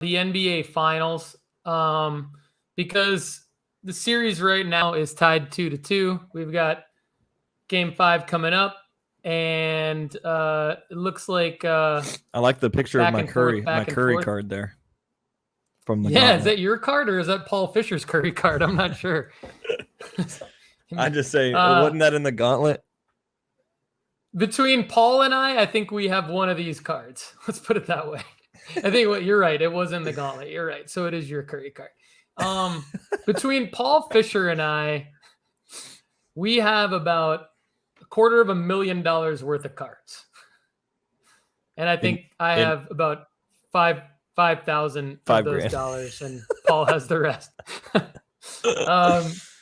the NBA Finals because the series right now is tied 2-2. We've got Game 5 coming up, and it looks like I like the picture of my Curry card there from the gauntlet. Is that your card or is that Paul Fisher's Curry card? I'm not sure. I just say, wasn't that in the gauntlet? Between Paul and I think we have one of these cards. Let's put it that way. I think you're right. It was in the gauntlet. You're right. So it is your Curry card. Between Paul Fisher and I, we have about $250,000 worth of cards. And I think I have about 5,000 of those dollars, and Paul has the rest.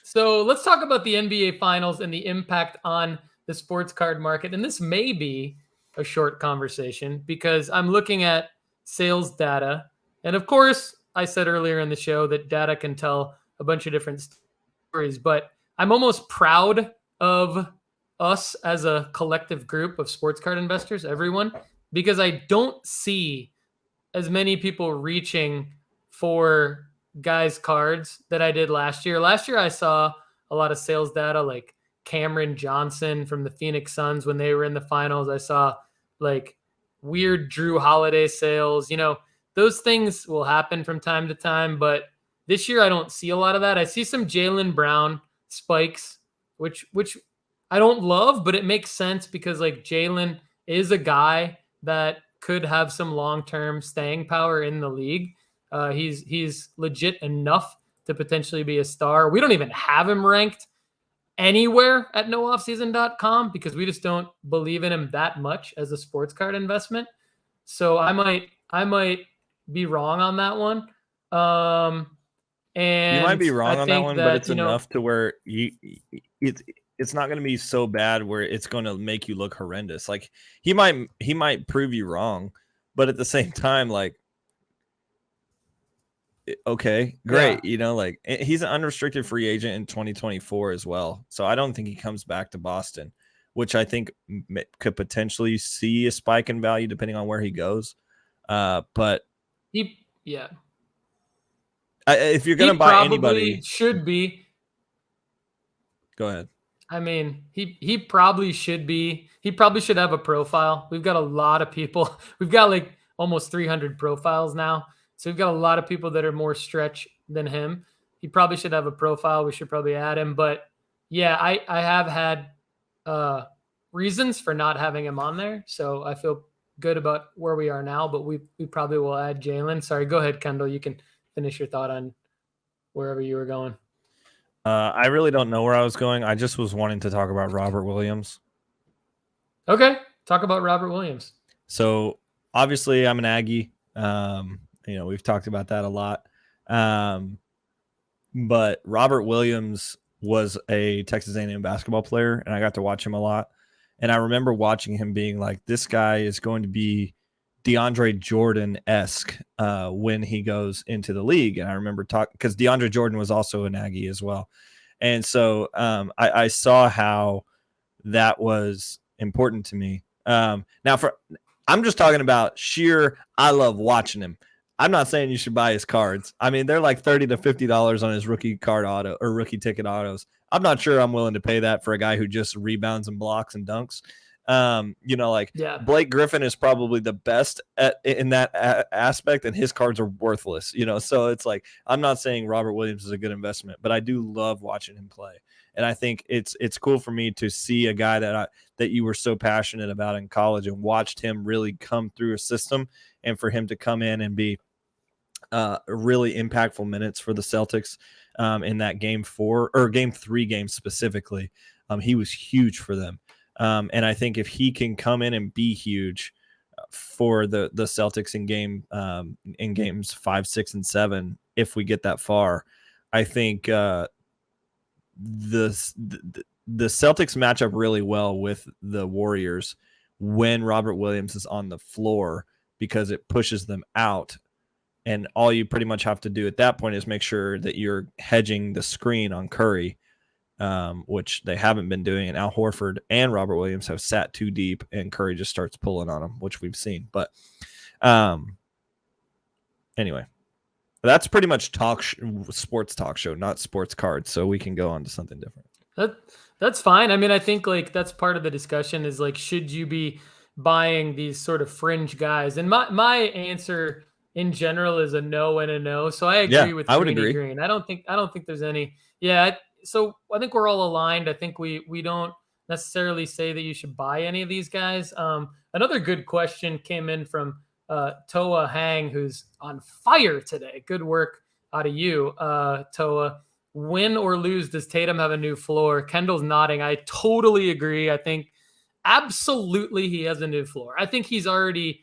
So let's talk about the NBA Finals and the impact on the sports card market. And this may be a short conversation because I'm looking at sales data. And of course, I said earlier in the show that data can tell a bunch of different stories, but I'm almost proud of us as a collective group of sports card investors, everyone, because I don't see as many people reaching for guys' cards that I did last year. Last year, I saw a lot of sales data like Cameron Johnson from the Phoenix Suns when they were in the finals. I saw like weird Drew Holiday sales. Those things will happen from time to time, but this year I don't see a lot of that. I see some Jaylen Brown spikes, which I don't love, but it makes sense because like Jaylen is a guy that could have some long-term staying power in the league. He's legit enough to potentially be a star. We don't even have him ranked anywhere at nooffseason.com because we just don't believe in him that much as a sports card investment. So I might be wrong on that one. And you might be wrong on that one, but it's enough to where it's not going to be so bad where it's going to make you look horrendous. Like he might prove you wrong, but at the same time, like, okay, great. Yeah. Like he's an unrestricted free agent in 2024 as well. So I don't think he comes back to Boston, which I think could potentially see a spike in value depending on where he goes. But if you're going to buy anybody, should be. Go ahead. I mean, he probably should be. He probably should have a profile. We've got a lot of people. We've got like almost 300 profiles now. So we've got a lot of people that are more stretch than him. He probably should have a profile. We should probably add him. But yeah, I have had reasons for not having him on there. So I feel good about where we are now, but we probably will add Jaylen. Sorry, go ahead, Kendall. You can finish your thought on wherever you were going. I really don't know where I was going. I just was wanting to talk about Robert Williams. Okay, talk about Robert Williams. So obviously I'm an Aggie. We've talked about that a lot. But Robert Williams was a Texas A&M basketball player, and I got to watch him a lot. And I remember watching him being like, this guy is going to be DeAndre Jordan-esque when he goes into the league. And I remember talking because DeAndre Jordan was also an Aggie as well. And so I saw how that was important to me. I'm just talking about sheer, I love watching him. I'm not saying you should buy his cards. I mean, they're like $30 to $50 on his rookie card auto or rookie ticket autos. I'm not sure I'm willing to pay that for a guy who just rebounds and blocks and dunks. Blake Griffin is probably the best in that aspect, and his cards are worthless, so it's like, I'm not saying Robert Williams is a good investment, but I do love watching him play. And I think it's cool for me to see a guy that you were so passionate about in college and watched him really come through a system, and for him to come in and be really impactful minutes for the Celtics in that game 3 game specifically. He was huge for them. And I think if he can come in and be huge for the Celtics in games 5, 6, and 7, if we get that far, I think the Celtics match up really well with the Warriors when Robert Williams is on the floor because it pushes them out. And all you pretty much have to do at that point is make sure that you're hedging the screen on Curry, which they haven't been doing. And Al Horford and Robert Williams have sat too deep, and Curry just starts pulling on them, which we've seen. But Anyway, that's pretty much sports talk show, not sports cards. So we can go on to something different. That's fine. I mean, I think like that's part of the discussion is like, should you be buying these sort of fringe guys? And my answer in general is a no and a no. So I agree with I would Greeny agree. Green. I don't think there's any. Yeah. So I think we're all aligned. I think we don't necessarily say that you should buy any of these guys. Another good question came in from Toa Hang, who's on fire today. Good work out of you, Toa. Win or lose, does Tatum have a new floor? Kendall's nodding. I totally agree. I think absolutely he has a new floor. I think he's already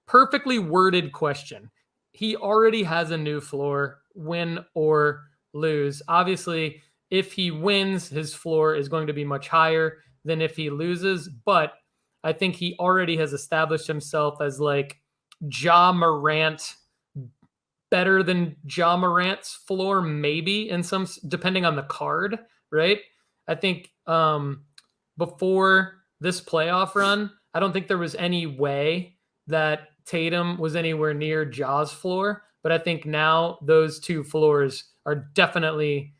perfectly worded question. He already has a new floor, win or lose. Obviously, if he wins, his floor is going to be much higher than if he loses. But I think he already has established himself as like Ja Morant, better than Ja Morant's floor, maybe in some, depending on the card, right? I think before this playoff run, I don't think there was any way that Tatum was anywhere near Ja's floor, but I think now those two floors are definitely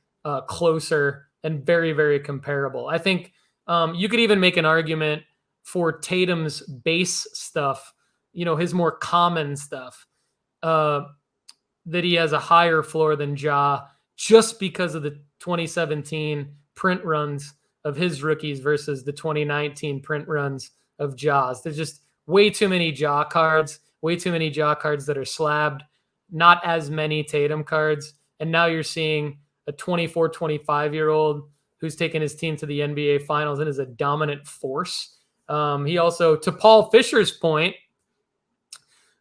closer and very, very comparable. I think you could even make an argument for Tatum's base stuff, his more common stuff, that he has a higher floor than Ja just because of the 2017 print runs of his rookies versus the 2019 print runs of Ja's. There's just way too many Ja cards that are slabbed, not as many Tatum cards. And now you're seeing a 24, 25-year-old who's taken his team to the NBA Finals and is a dominant force. He also, to Paul Fisher's point,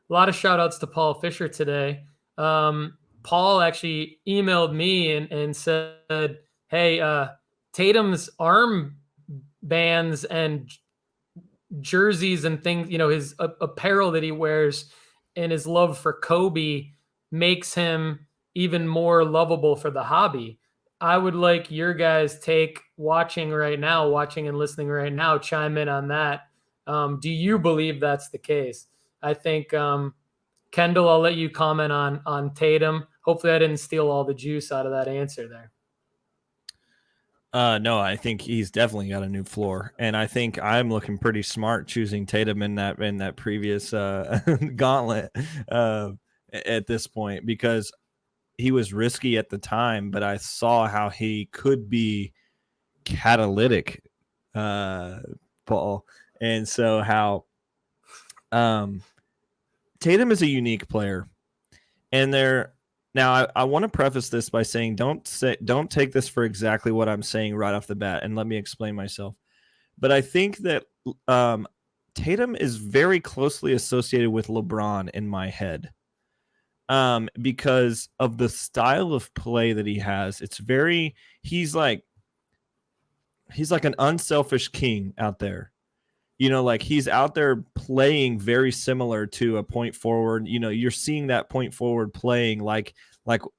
a lot of shout outs to Paul Fisher today. Paul actually emailed me and said, hey, Tatum's arm bands and jerseys and things, his apparel that he wears and his love for Kobe makes him even more lovable for the hobby. I would like your guys' take watching and listening right now, chime in on that. Do you believe that's the case? I think, Kendall, I'll let you comment on Tatum. Hopefully I didn't steal all the juice out of that answer there. No, I think he's definitely got a new floor, and I think I'm looking pretty smart choosing Tatum in that previous gauntlet at this point, because he was risky at the time, but I saw how he could be catalytic, Paul, and so how Tatum is a unique player, and now I want to preface this by saying don't take this for exactly what I'm saying right off the bat, and let me explain myself. But I think that Tatum is very closely associated with LeBron in my head, because of the style of play that he has. He's like an unselfish king out there. Like he's out there playing very similar to a point forward. You're seeing that point forward playing like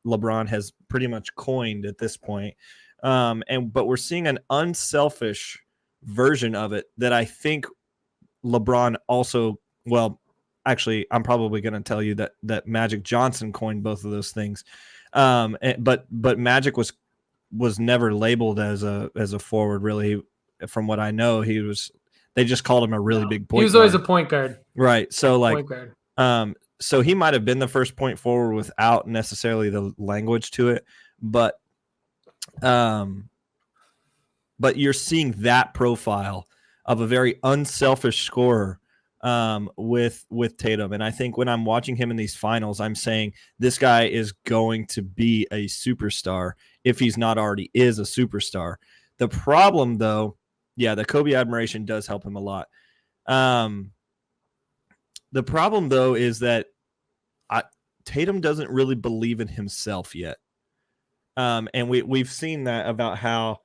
LeBron has pretty much coined at this point. But we're seeing an unselfish version of it that I think LeBron also, well, actually, I'm probably going to tell you that Magic Johnson coined both of those things. But Magic was never labeled as a forward, really. From what I know, they just called him a really big point guard. He was always a point guard. Right. So point guard. So he might have been the first point forward without necessarily the language to it, but you're seeing that profile of a very unselfish scorer with Tatum. And I think when I'm watching him in these finals, I'm saying this guy is going to be a superstar if he's not already is a superstar. The problem, though, the Kobe admiration does help him a lot. The problem, though, is that Tatum doesn't really believe in himself yet. And we've seen that about how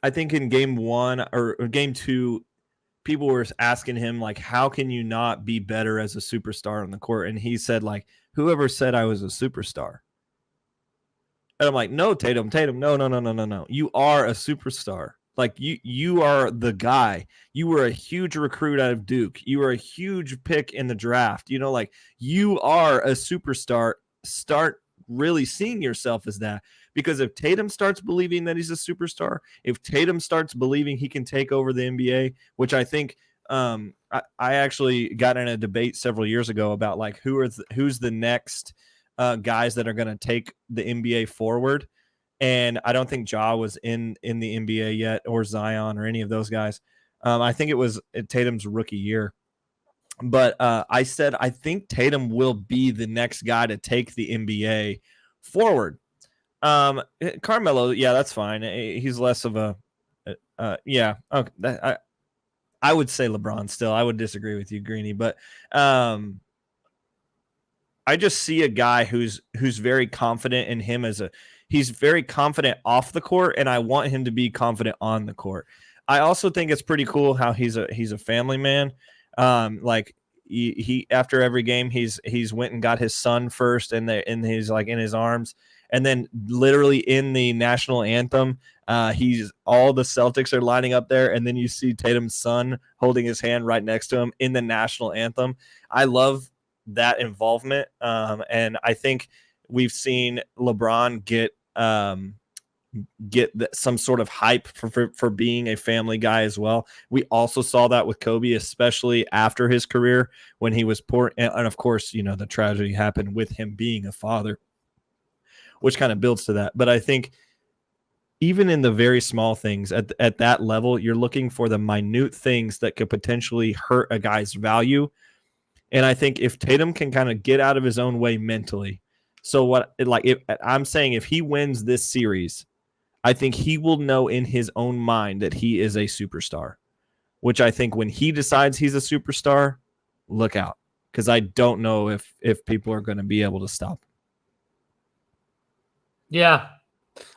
I think in game 1 or game 2, people were asking him, like, how can you not be better as a superstar on the court? And he said, like, whoever said I was a superstar? And I'm like, no, Tatum, no. You are a superstar. Like you are the guy. You were a huge recruit out of Duke. You were a huge pick in the draft. You know, like you are a superstar. Start really seeing yourself as that. Because if Tatum starts believing that he's a superstar, if Tatum starts believing he can take over the NBA, which I think I actually got in a debate several years ago about like who's the next guys that are going to take the NBA forward. And I don't think Ja was in the NBA yet, or Zion, or any of those guys. I think it was Tatum's rookie year. But I said I think Tatum will be the next guy to take the NBA forward. Carmelo, yeah, that's fine. He's less of a, yeah. Okay, I would say LeBron still. I would disagree with you, Greeny, but I just see a guy who's very confident in him he's very confident off the court, and I want him to be confident on the court. I also think it's pretty cool how he's a family man. Like he after every game he's went and got his son first, and he's like in his arms, and then literally in the national anthem, he's all the Celtics are lining up there, and then you see Tatum's son holding his hand right next to him in the national anthem. I love that involvement, and I think we've seen LeBron get some sort of hype for being a family guy as well. We also saw that with Kobe, especially after his career when he was poor. And of course, you know, the tragedy happened with him being a father, which kind of builds to that. But I think even in the very small things at that level, you're looking for the minute things that could potentially hurt a guy's value. And I think if Tatum can kind of get out of his own way mentally, I'm saying if he wins this series, I think he will know in his own mind that he is a superstar, which I think when he decides he's a superstar, look out, because I don't know if people are going to be able to stop him. Yeah,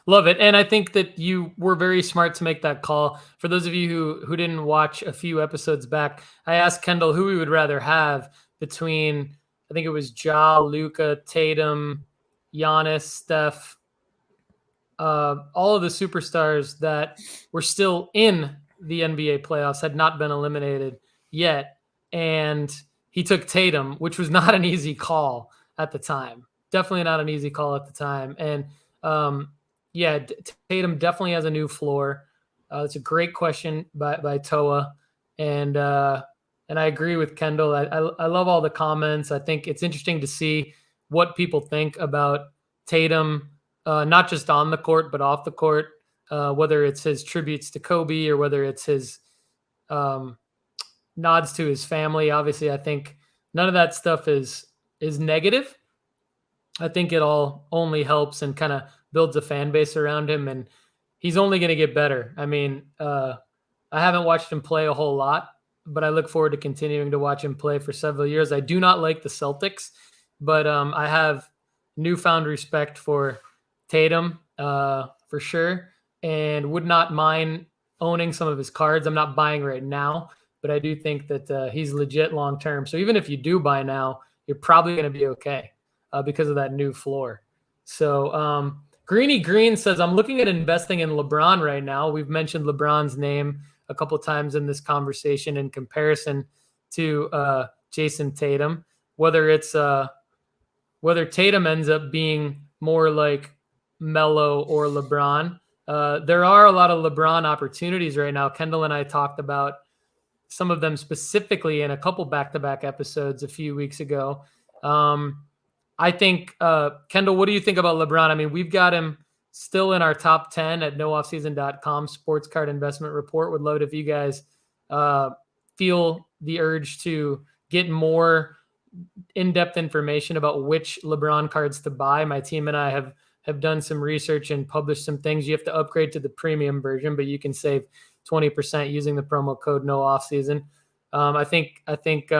love it. And I think that you were very smart to make that call. For those of you who didn't watch a few episodes back, I asked Kendall who we would rather have between, I think it was Ja, Luka, Tatum, Giannis, Steph, all of the superstars that were still in the NBA playoffs, had not been eliminated yet. And he took Tatum, which was not an easy call at the time. Definitely not an easy call at the time. And yeah, Tatum definitely has a new floor. It's a great question by Toa. And I agree with Kendall. I love all the comments. I think it's interesting to see what people think about Tatum, not just on the court, but off the court, whether it's his tributes to Kobe or whether it's his nods to his family. Obviously, I think none of that stuff is negative. I think it all only helps and kind of builds a fan base around him, and he's only going to get better. I mean, I haven't watched him play a whole lot, but I look forward to continuing to watch him play for several years. I do not like the Celtics, but I have newfound respect for Tatum for sure, and would not mind owning some of his cards. I'm not buying right now, but I do think that he's legit long term. So even if you do buy now, you're probably going to be okay because of that new floor. So Greeny Green says, I'm looking at investing in LeBron right now. We've mentioned LeBron's name a couple of times in this conversation in comparison to Jayson Tatum, whether Tatum ends up being more like Melo or LeBron. There are a lot of LeBron opportunities right now. Kendall and I talked about some of them specifically in a couple back-to-back episodes a few weeks ago. I think, Kendall, what do you think about LeBron? I mean, we've got him still in our top 10 at nooffseason.com sports card investment report. Would love it if you guys feel the urge to get more in-depth information about which LeBron cards to buy. My team and I have done some research and published some things. You have to upgrade to the premium version, but you can save 20% using the promo code NOOFFSEASON. I think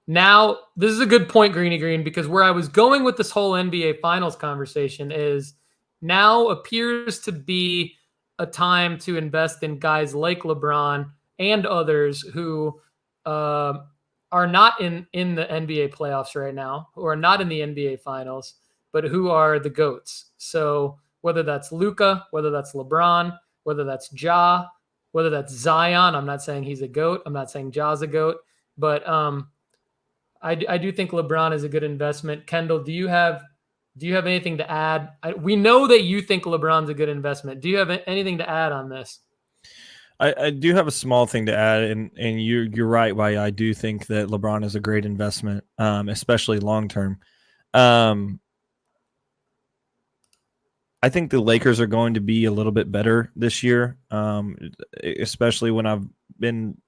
now this is a good point, Greeny Green, because where I was going with this whole NBA Finals conversation is now appears to be a time to invest in guys like LeBron and others who are not in the NBA playoffs right now, who are not in the NBA Finals, but who are the GOATs. So whether that's Luka, whether that's LeBron, whether that's Ja, whether that's Zion. I'm not saying he's a GOAT. I'm not saying Ja's a GOAT, but I do think LeBron is a good investment. Kendall, do you have anything to add? We know that you think LeBron's a good investment. Do you have anything to add on this? I do have a small thing to add, and you're right. Why I do think that LeBron is a great investment, especially long term. I think the Lakers are going to be a little bit better this year, especially when I've been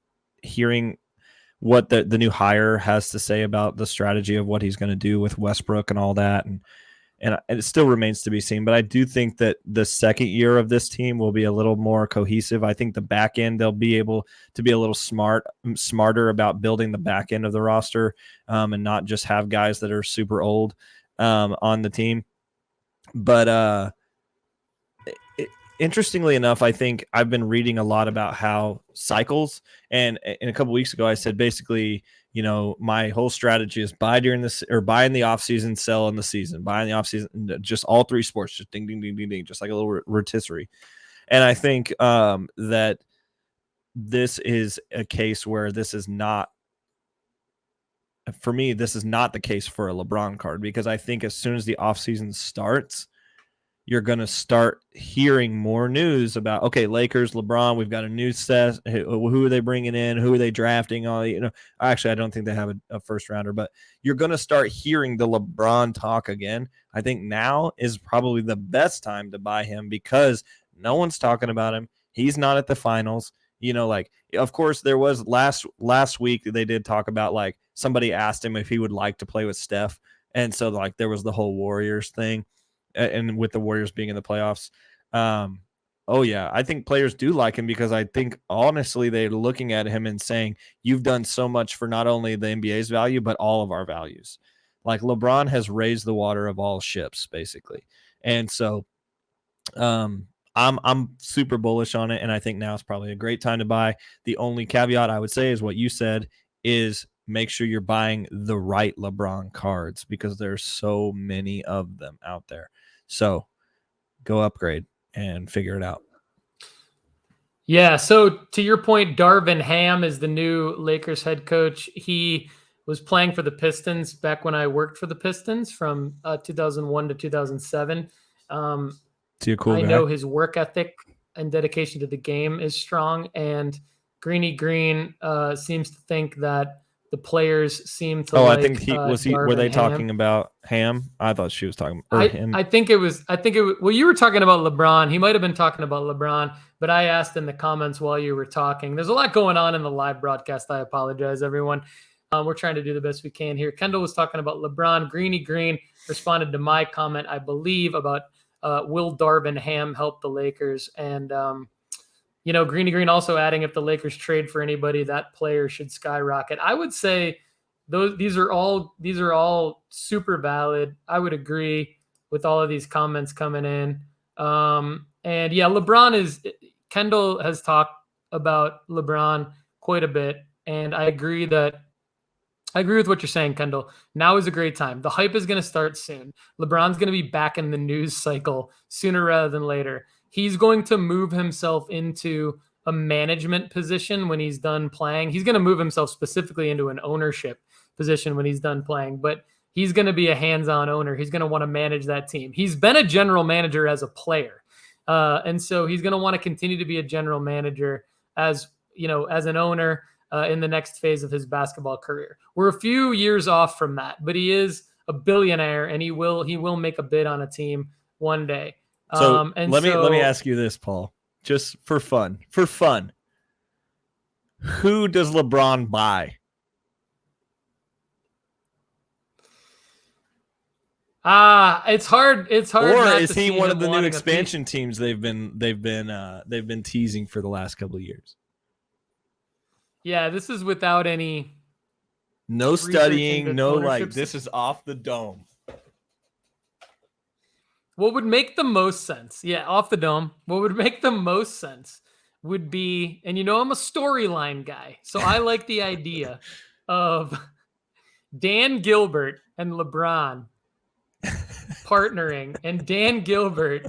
hearing what the new hire has to say about the strategy of what he's going to do with Westbrook and all that. And it still remains to be seen. But I do think that the second year of this team will be a little more cohesive. I think the back end, they'll be able to be a little smarter about building the back end of the roster, and not just have guys that are super old on the team. But interestingly enough, I think I've been reading a lot about how cycles, and a couple weeks ago I said basically, my whole strategy is buy during this, or buy in the off season, sell in the season, buy in the off season, just all three sports, just ding, ding, ding, ding, ding, just like a little rotisserie. And I think that this is a case where this is not, for me, this is not the case for a LeBron card, because I think as soon as the off season starts, you're going to start hearing more news about, okay, Lakers, LeBron, we've got a new set. Who are they bringing in? Who are they drafting? Actually, I don't think they have a first rounder, but you're going to start hearing the LeBron talk again. I think now is probably the best time to buy him, because no one's talking about him. He's not at the finals. Of course, there was last week they did talk about, somebody asked him if he would like to play with Steph. And so there was the whole Warriors thing. And with the Warriors being in the playoffs. I think players do like him, because I think honestly they're looking at him and saying, you've done so much for not only the NBA's value, but all of our values. Like LeBron has raised the water of all ships, basically. And so I'm super bullish on it, and I think now is probably a great time to buy. The only caveat I would say is what you said, is make sure you're buying the right LeBron cards, because there's so many of them out there. So go upgrade and figure it out. Yeah. So to your point, Darvin Ham is the new Lakers head coach. He was playing for the Pistons back when I worked for the Pistons from 2001 to 2007. I know his work ethic and dedication to the game is strong, and Greeny Green seems to think that the players seem to I think were they Ham. talking about Ham? I thought she was talking about him. I think it was, well, you were talking about LeBron. He might've been talking about LeBron, but I asked in the comments while you were talking. There's a lot going on in the live broadcast. I apologize, everyone. We're trying to do the best we can here. Kendall was talking about LeBron. Greeny Green responded to my comment, I believe, about will Darvin Ham help the Lakers? And, Greeny Green also adding, if the Lakers trade for anybody, that player should skyrocket. I would say these are all super valid. I would agree with all of these comments coming in. And yeah, Kendall has talked about LeBron quite a bit, and I agree with what you're saying, Kendall. Now is a great time. The hype is going to start soon. LeBron's going to be back in the news cycle sooner rather than later. He's going to move himself into a management position when he's done playing. He's going to move himself specifically into an ownership position when he's done playing, but he's going to be a hands-on owner. He's going to want to manage that team. He's been a general manager as a player. And so he's going to want to continue to be a general manager as an owner in the next phase of his basketball career. We're a few years off from that, but he is a billionaire, and he will make a bid on a team one day. So let me ask you this, Paul, just for fun. Who does LeBron buy? It's hard. Or is he one of the new expansion teams they've been teasing for the last couple of years? Yeah, this is without any. No studying, no this is off the dome. What would make the most sense? Yeah, off the dome. What would make the most sense would be, and I'm a storyline guy, so I like the idea of Dan Gilbert and LeBron partnering and Dan Gilbert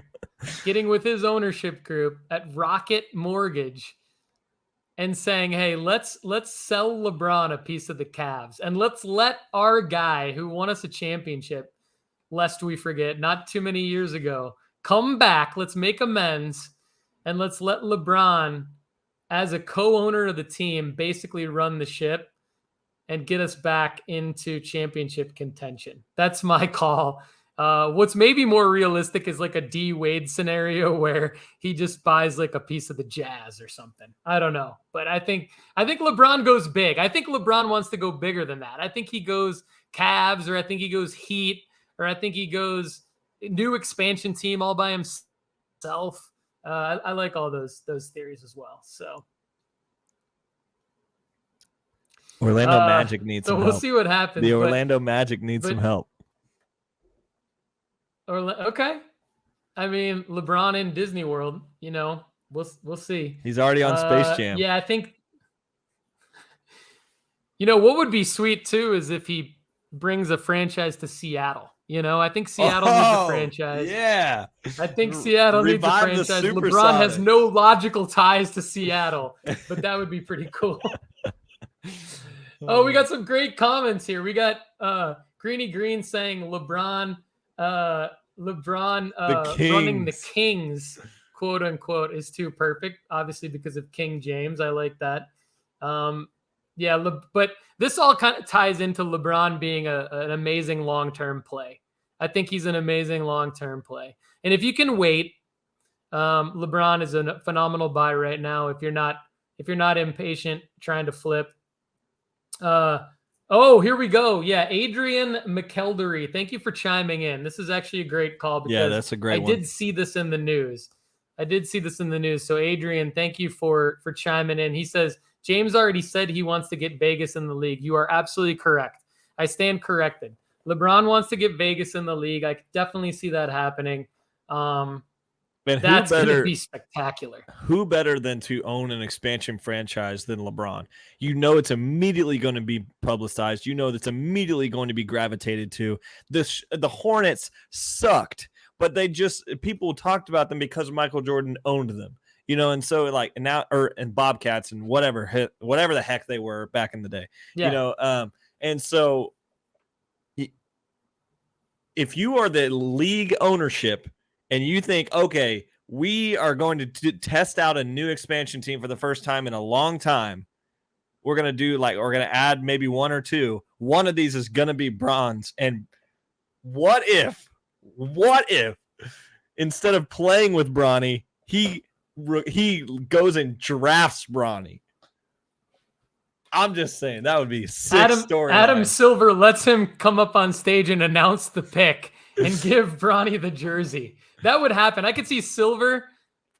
getting with his ownership group at Rocket Mortgage and saying, hey, let's sell LeBron a piece of the Cavs and let's let our guy who won us a championship, lest we forget, not too many years ago, come back. Let's make amends and let's let LeBron, as a co-owner of the team, basically run the ship and get us back into championship contention. That's my call. What's maybe more realistic is like a D Wade scenario where he just buys like a piece of the Jazz or something. I don't know, but I think LeBron goes big. I think LeBron wants to go bigger than that. I think he goes Cavs, or I think he goes Heat, or I think he goes new expansion team all by himself. I like all those theories as well. So Orlando Magic needs some help. So we'll see what happens. The Orlando Magic needs some help. Okay. I mean, LeBron in Disney World, we'll see. He's already on Space Jam. Yeah, I think, what would be sweet too is if he brings a franchise to Seattle. I think Seattle needs a franchise. Yeah. I think Seattle needs a franchise. LeBron has no logical ties to Seattle, but that would be pretty cool. Oh, we got some great comments here. We got Greeny Green saying LeBron running the Kings, quote unquote, is too perfect. Obviously, because of King James. I like that. But this all kind of ties into LeBron being an amazing long-term play. I think he's an amazing long-term play. And if you can wait, LeBron is a phenomenal buy right now. If you're not impatient trying to flip. Here we go. Yeah, Adrian McKeldery. Thank you for chiming in. This is actually a great call because that's a great one. I did see this in the news. So Adrian, thank you for chiming in. He says, James already said he wants to get Vegas in the league. You are absolutely correct. I stand corrected. LeBron wants to get Vegas in the league. I definitely see that happening. That's going to be spectacular. Who better than to own an expansion franchise than LeBron? It's immediately going to be publicized. That's immediately going to be gravitated to. The Hornets sucked, but people talked about them because Michael Jordan owned them. And so and Bobcats and whatever the heck they were back in the day. Yeah. And so if you are the league ownership and you think, okay, we are going to test out a new expansion team for the first time in a long time. We're going to add maybe one or two. One of these is going to be bronze. And what if instead of playing with Bronny, he goes and drafts Bronny? I'm just saying that would be a sick story. Adam Silver lets him come up on stage and announce the pick and give Bronny the jersey. That would happen. I could see Silver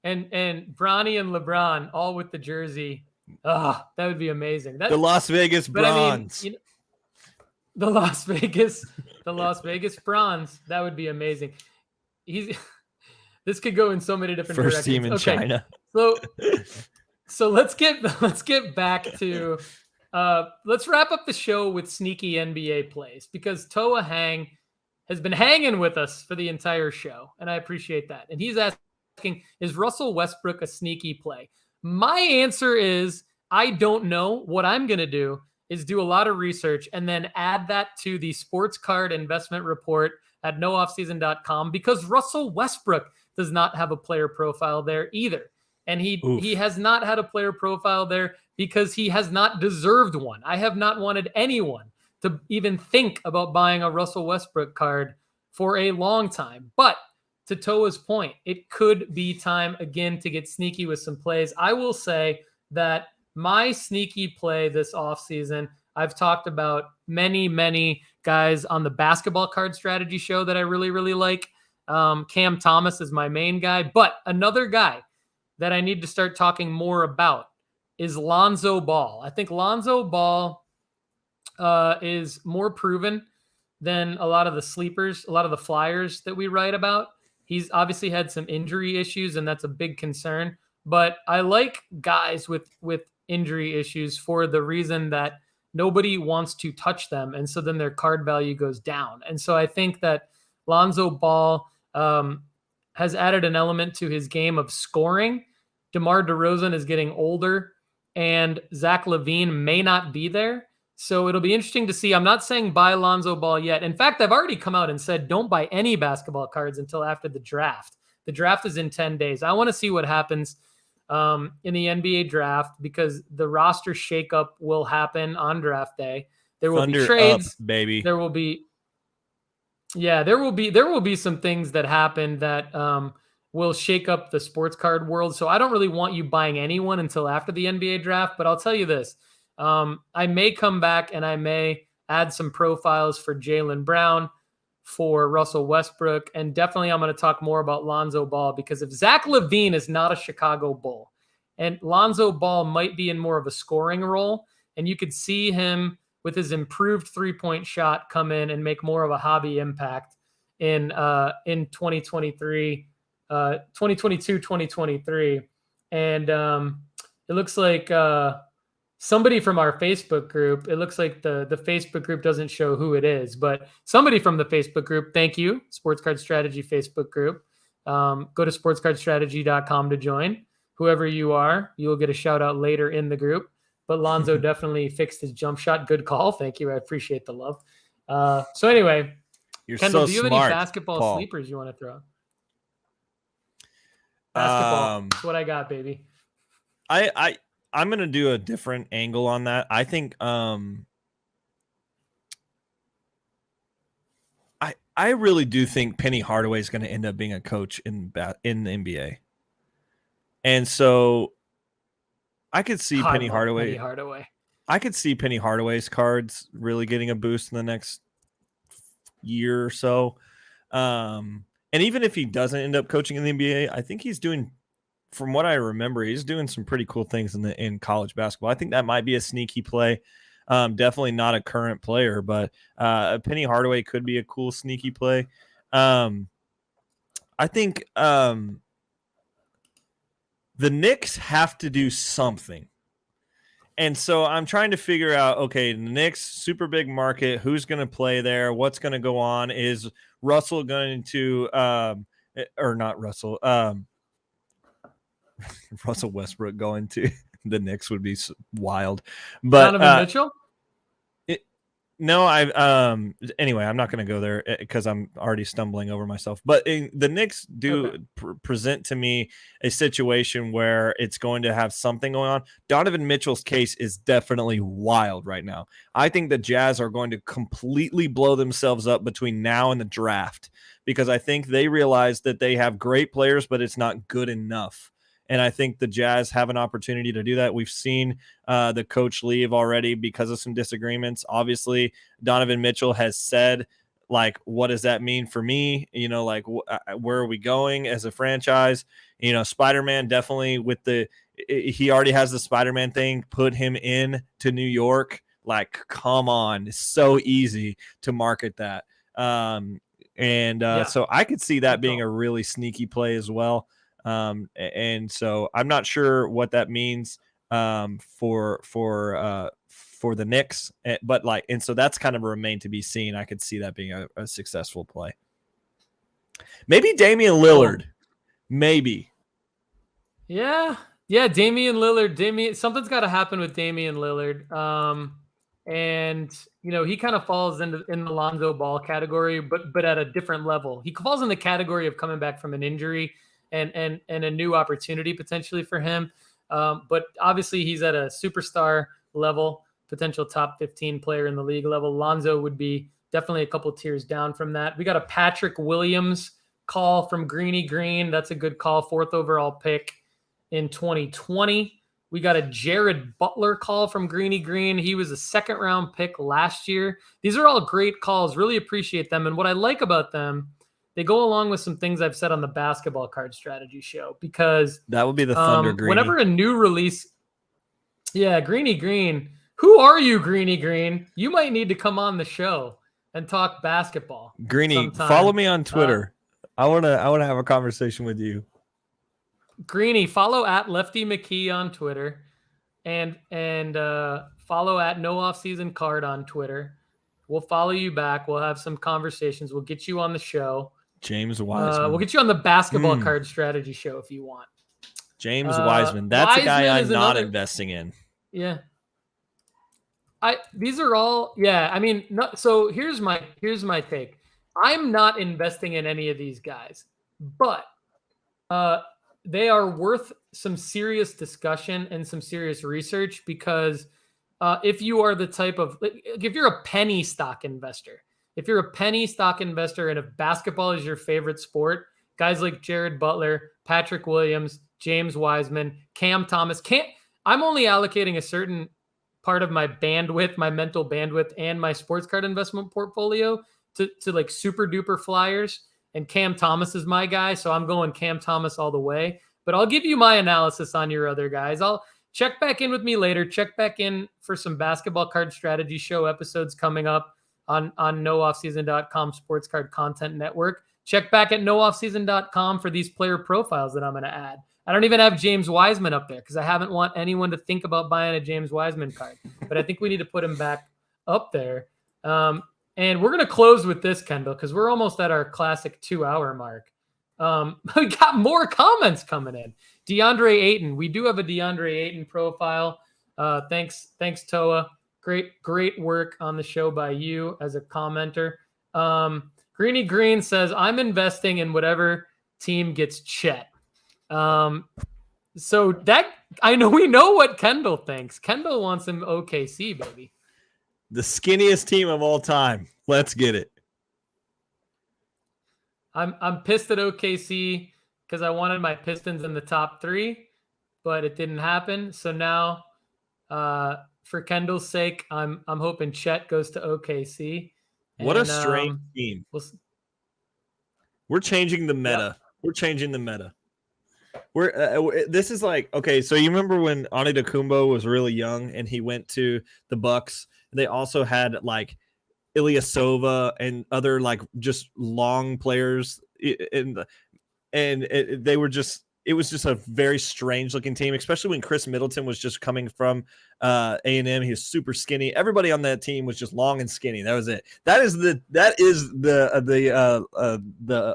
and Bronny and LeBron all with the jersey. That would be amazing. The Las Vegas Bronze. The Las Vegas Bronze. That would be amazing. This could go in so many different directions. First team in China. So let's get back to let's wrap up the show with sneaky NBA plays, because Toa Hang has been hanging with us for the entire show, and I appreciate that. And he's asking, is Russell Westbrook a sneaky play? My answer is I don't know. What I'm going to do is do a lot of research and then add that to the sports card investment report at nooffseason.com, because Russell Westbrook does not have a player profile there either. And he has not had a player profile there because he has not deserved one. I have not wanted anyone to even think about buying a Russell Westbrook card for a long time. But to Toa's point, it could be time again to get sneaky with some plays. I will say that my sneaky play this offseason, I've talked about many guys on the basketball card strategy show that I really, really like. Cam Thomas is my main guy, but another guy that I need to start talking more about is Lonzo Ball. I think Lonzo Ball is more proven than a lot of the sleepers, a lot of the flyers that we write about. He's obviously had some injury issues, and that's a big concern. But I like guys with injury issues for the reason that nobody wants to touch them, and so then their card value goes down. And so I think that Lonzo Ball has added an element to his game of scoring. DeMar DeRozan is getting older, and Zach LaVine may not be there. So it'll be interesting to see. I'm not saying buy Lonzo Ball yet. In fact, I've already come out and said don't buy any basketball cards until after the draft. The draft is in 10 days. I want to see what happens in the NBA draft because the roster shakeup will happen on draft day. There will Thunder be trades, up, baby. There will be some things that happen that will shake up the sports card world. So I don't really want you buying anyone until after the NBA draft, but I'll tell you this. I may come back and I may add some profiles for Jaylen Brown, for Russell Westbrook, and definitely I'm going to talk more about Lonzo Ball because if Zach LaVine is not a Chicago Bull and Lonzo Ball might be in more of a scoring role, and you could see him with his improved three-point shot come in and make more of a hobby impact in 2023, 2022, 2023. And it looks like somebody from our Facebook group, it looks like the Facebook group doesn't show who it is, but somebody from the Facebook group, thank you, Sports Card Strategy Facebook group. Go to sportscardstrategy.com to join. Whoever you are, you will get a shout out later in the group. But Lonzo definitely fixed his jump shot. Good call. Thank you. I appreciate the love. So anyway, You're Kendall, so do you have smart, any basketball Paul. sleepers you want to throw? Basketball. That's what I got, baby. I'm gonna do a different angle on that. I think I really do think Penny Hardaway is going to end up being a coach in the NBA, and so I could see Penny Hardaway. I could see Penny Hardaway's cards really getting a boost in the next year or so. And even if he doesn't end up coaching in the NBA, I think he's doing, from what I remember, he's doing some pretty cool things in college basketball. I think that might be a sneaky play. Definitely not a current player, but Penny Hardaway could be a cool sneaky play. I think the Knicks have to do something. And so I'm trying to figure out, okay, the Knicks, super big market, who's going to play there? What's going to go on? Is Russell going to, or not Russell, Russell Westbrook going to the Knicks would be wild. But Donovan Mitchell? No, anyway, I'm not going to go there because I'm already stumbling over myself. But the Knicks do present to me a situation where it's going to have something going on. Donovan Mitchell's case is definitely wild right now. I think the Jazz are going to completely blow themselves up between now and the draft because I think they realize that they have great players, but it's not good enough. And I think the Jazz have an opportunity to do that. We've seen the coach leave already because of some disagreements. Obviously, Donovan Mitchell has said, like, what does that mean for me? You know, like, where are we going as a franchise? You know, Spider-Man definitely he already has the Spider-Man thing, put him in to New York. Like, come on. It's so easy to market that. So I could see that being a really sneaky play as well. And so I'm not sure what that means for the Knicks, but and so that's kind of a remain to be seen. I could see that being a successful play. Maybe Damian Lillard, maybe. Yeah, Damian Lillard. Something's got to happen with Damian Lillard. And you know he kind of falls in the Lonzo Ball category, but at a different level. He falls in the category of coming back from an injury. And a new opportunity potentially for him. But obviously he's at a superstar level, potential top 15 player in the league level. Lonzo would be definitely a couple tiers down from that. We got a Patrick Williams call from Greeny Green. That's a good call. 4th overall pick in 2020. We got a Jared Butler call from Greeny Green. He was a 2nd round pick last year. These are all great calls. Really appreciate them. And what I like about them, they go along with some things I've said on the basketball card strategy show because that would be the Thunder Greeny. Whenever a new release, Greeny Green. Who are you, Greeny Green? You might need to come on the show and talk basketball. Greeny, sometime. Follow me on Twitter. I wanna have a conversation with you. Greeny, follow at Lefty McKee on Twitter, and follow at No Offseason Card on Twitter. We'll follow you back. We'll have some conversations. We'll get you on the show. James Wiseman. We'll get you on the basketball card strategy show if you want. James Wiseman. That's a guy I'm not investing in. Yeah. These are all, yeah. I mean, so here's my take. I'm not investing in any of these guys, but they are worth some serious discussion and some serious research because if you are the type of, if you're a penny stock investor, and if basketball is your favorite sport, guys like Jared Butler, Patrick Williams, James Wiseman, Cam Thomas, I'm only allocating a certain part of my bandwidth, my mental bandwidth, and my sports card investment portfolio to like super duper flyers. And Cam Thomas is my guy, so I'm going Cam Thomas all the way. But I'll give you my analysis on your other guys. I'll check back in with me later. Check back in for some basketball card strategy show episodes coming up on nooffseason.com sports card content network. Check back at nooffseason.com for these player profiles that I'm going to add. I don't even have James Wiseman up there because I haven't want anyone to think about buying a James Wiseman card. But I think we need to put him back up there. And we're going to close with this, Kendall, because we're almost at our classic 2-hour mark. We got more comments coming in. DeAndre Ayton. We do have a DeAndre Ayton profile. Thanks, Toa. Great work on the show by you as a commenter. Greeny Green says, I'm investing in whatever team gets Chet. So that we know what Kendall thinks. Kendall wants him OKC, baby. The skinniest team of all time. Let's get it. I'm pissed at OKC because I wanted my Pistons in the top 3, but it didn't happen. So now, for Kendall's sake, I'm hoping Chet goes to OKC. What a strange team. We're changing the meta. Yep. We're changing the meta. This is like, okay, so you remember when Antetokounmpo was really young and he went to the Bucks? They also had like Ilyasova and other like just long players it was just a very strange looking team, especially when Chris Middleton was just coming from A&M. He was super skinny. Everybody on that team was just long and skinny. That was it. That is the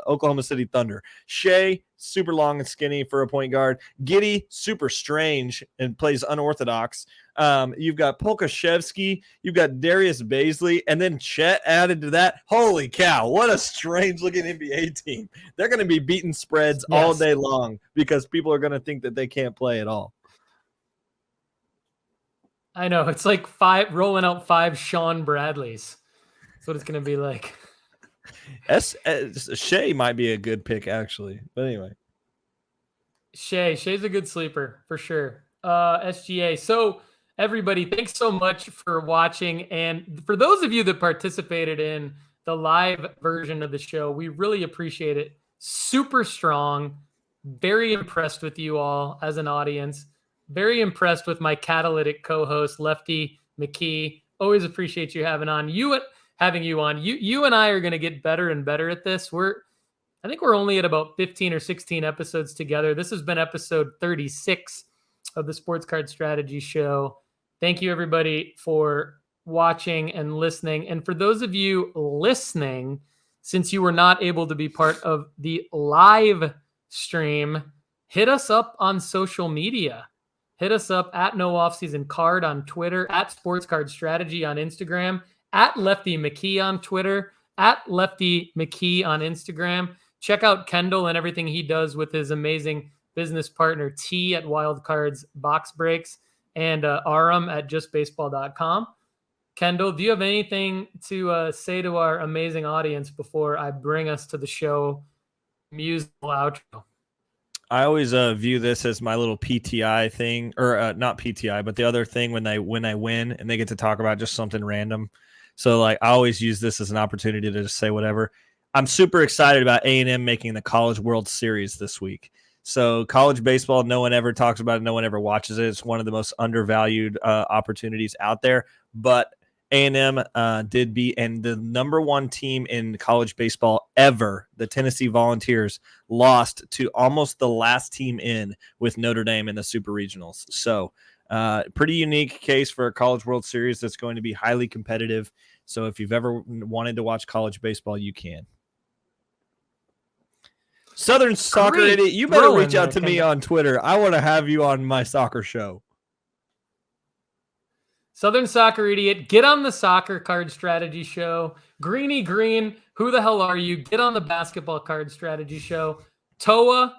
Oklahoma City Thunder. Shea, super long and skinny for a point guard. Giddey, super strange and plays unorthodox. You've got Polkashevsky, you've got Darius Baisley, and then Chet added to that. Holy cow, what a strange looking NBA team. They're going to be beating spreads all day long because people are going to think that they can't play at all. I know. It's like rolling out 5 Sean Bradleys. That's what it's going to be like. Shea might be a good pick, actually. But anyway. Shea's a good sleeper for sure. SGA. So, everybody, thanks so much for watching. And for those of you that participated in the live version of the show, we really appreciate it. Super strong. Very impressed with you all as an audience. Very impressed with my catalytic co-host, Lefty McKee. Always appreciate you having you on. You and I are going to get better and better at this. I think we're only at about 15 or 16 episodes together. This has been episode 36 of the Sports Card Strategy Show. Thank you, everybody, for watching and listening. And for those of you listening, since you were not able to be part of the live stream, hit us up on social media. Hit us up at No Offseason Card on Twitter, at Sports Card Strategy on Instagram, at Lefty McKee on Twitter, at Lefty McKee on Instagram. Check out Kendall and everything he does with his amazing business partner T at Wild Cards Box Breaks and Aram at justbaseball.com. Kendall, do you have anything to say to our amazing audience before I bring us to the show musical outro? I always view this as my little PTI thing, or not PTI, but the other thing when I win and they get to talk about just something random. So like I always use this as an opportunity to just say whatever. I'm super excited about A&M making the College World Series this week. So college baseball, no one ever talks about it. No one ever watches it. It's one of the most undervalued opportunities out there. But A&M did beat, and the number 1 team in college baseball ever, the Tennessee Volunteers, lost to almost the last team in with Notre Dame in the Super Regionals. So Pretty unique case for a College World Series that's going to be highly competitive. So if you've ever wanted to watch college baseball, you can. Southern Soccer Idiot, you better reach out to me on Twitter. I want to have you on my soccer show. Southern Soccer Idiot, get on the soccer card strategy show. Greeny Green, who the hell are you? Get on the basketball card strategy show. Toa,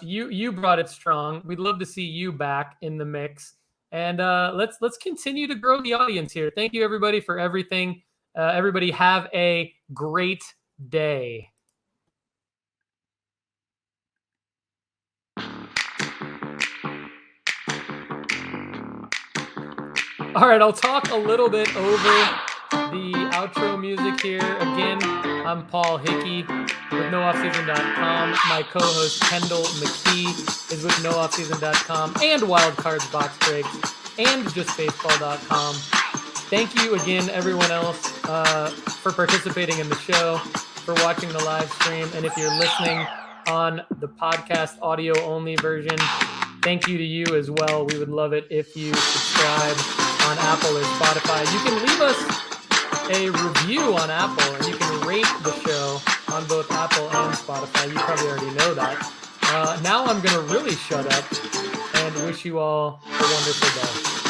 you brought it strong. We'd love to see you back in the mix. And let's continue to grow the audience here. Thank you, everybody, for everything. Everybody have a great day. All right, I'll talk a little bit over the outro music here. Again, I'm Paul Hickey with NoOffSeason.com. My co-host Kendall McKee is with NoOffSeason.com and Wildcards Box Breaks and JustBaseball.com. Thank you again, everyone else, for participating in the show, for watching the live stream, and if you're listening on the podcast audio-only version, thank you to you as well. We would love it if you subscribe on Apple or Spotify. You can leave us a review on Apple, and you can rate the show on both Apple and Spotify. You probably already know that. Now I'm going to really shut up and wish you all a wonderful day.